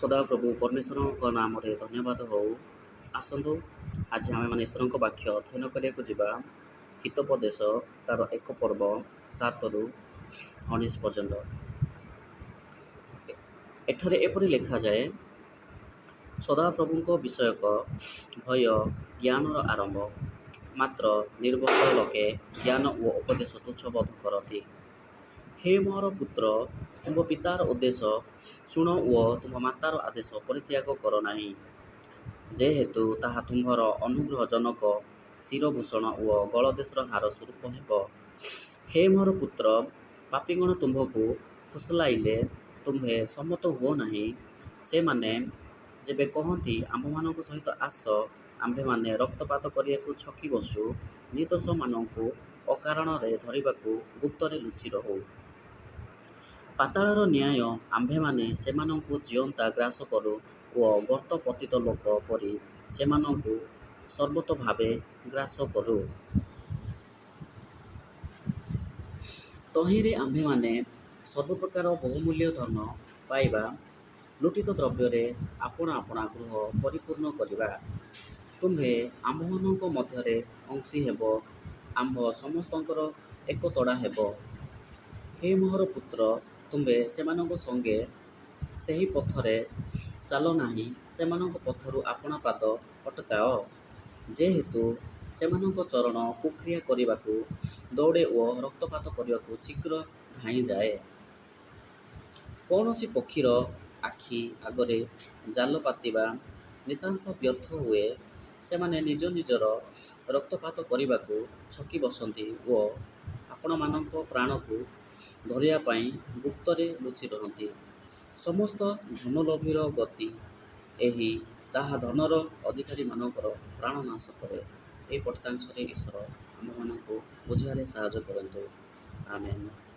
ସଦାପ୍ରଭୁ ପରମେଶ୍ୱରଙ୍କ ନାମରେ ଧନ୍ୟବାଦ ହଉ। ଆସନ୍ତୁ ଆଜି ଆମେମାନେ ଈଶ୍ୱରଙ୍କ ବାକ୍ୟ ଅଧ୍ୟୟନ କରିବାକୁ ଯିବା। ହିତୋପଦେଶ ତାର 1 ପର୍ବ 7ରୁ 19 ପର୍ଯ୍ୟନ୍ତ। ଏଠାରେ ଏପରି ଲେଖାଯାଏ, ସଦାପ୍ରଭୁଙ୍କ ବିଷୟକ ଭୟ ଜ୍ଞାନର ଆରମ୍ଭ। ମାତ୍ର ନିର୍ଭୟ ଲୋକେ ଜ୍ଞାନ ଓ ଉପଦେଶ ତୁଚ୍ଛ ବୋଧ କରନ୍ତି। ହେ ମୋର ପୁତ୍ର, ତୁମ ପିତାର ଉଦ୍ଦେଶ୍ୟ ଶୁଣ ଓ ତୁମ ମାତାର ଆଦେଶ ପରିତ୍ୟାଗ କର ନାହିଁ, ଯେହେତୁ ତାହା ତୁମ୍ଭର ଅନୁଗ୍ରହଜନକ ଶିରଭୂଷଣ ଓ ଗଳଦେଶର ହାର ସ୍ୱରୂପ ହେବ। ହେ ମୋର ପୁତ୍ର, ପାପୀଗଣ ତୁମ୍ଭକୁ ଫୁସୁଲାଇଲେ ତୁମ୍ଭେ ସମ୍ମତ ହୁଅ ନାହିଁ। ସେମାନେ ଯେବେ କହନ୍ତି, ଆମ୍ଭମାନଙ୍କ ସହିତ ଆସ, ଆମ୍ଭେମାନେ ରକ୍ତପାତ କରିବାକୁ ଛକି ବସୁ, ନିର୍ଦ୍ଦୋଷମାନଙ୍କୁ ଅକାରଣରେ ଧରିବାକୁ ଗୁପ୍ତରେ ଲୁଚି ରହୁ। ପାତାଳର ନ୍ୟାୟ ଆମ୍ଭେମାନେ ସେମାନଙ୍କୁ ଜୀଅନ୍ତା ଗ୍ରାସ କରୁ ଓ ଗର୍ତ୍ତ ପତିତ ଲୋକ ପରି ସେମାନଙ୍କୁ ସର୍ବତୋଭାବେ ଗ୍ରାସ କରୁ। ତହିଁରେ ଆମ୍ଭେମାନେ ସର୍ବପ୍ରକାର ବହୁମୂଲ୍ୟ ଧନ ପାଇବା, ଲୁଟିତ ଦ୍ରବ୍ୟରେ ଆପଣା ଆପଣା ଗୃହ ପରିପୂର୍ଣ୍ଣ କରିବା। ତୁମ୍ଭେ ଆମ୍ଭମାନଙ୍କ ମଧ୍ୟରେ ଅଂଶୀ ହେବ, ଆମ୍ଭ ସମସ୍ତଙ୍କର ଏକତଡ଼ା ହେବ। ହେ ମୋର ପୁତ୍ର, ତୁମ୍ଭେ ସେମାନଙ୍କ ସଙ୍ଗେ ସେହି ପଥରେ ଚାଲ ନାହିଁ, ସେମାନଙ୍କ ପଥରୁ ଆପଣା ପାଦ ଅଟକାଅ, ଯେହେତୁ ସେମାନଙ୍କ ଚରଣ କୁକ୍ରିୟା କରିବାକୁ ଦୌଡ଼େ ଓ ରକ୍ତପାତ କରିବାକୁ ଶୀଘ୍ର ଧାଇଁଯାଏ। କୌଣସି ପକ୍ଷୀର ଆଖି ଆଗରେ ଜାଲ ପାତିବା ନିତାନ୍ତ ବ୍ୟର୍ଥ ହୁଏ। ସେମାନେ ନିଜ ନିଜର ରକ୍ତପାତ କରିବାକୁ ଛକି ବସନ୍ତି ଓ ଆପଣମାନଙ୍କ ପ୍ରାଣକୁ ଧରିବା ପାଇଁ ଗୁପ୍ତରେ ଲୁଚି ରହନ୍ତି। ସମସ୍ତ ଧନଲୋଭୀର ଗତି ଏହି, ତାହା ଧନର ଅଧିକାରୀମାନଙ୍କର ପ୍ରାଣ ନାଶ କରେ। ଏହି ପଠିତାଂଶରେ ଈଶ୍ୱର ଆମ୍ଭମାନଙ୍କୁ ବୁଝିବାରେ ସାହାଯ୍ୟ କରନ୍ତୁ। ଆମେନ୍।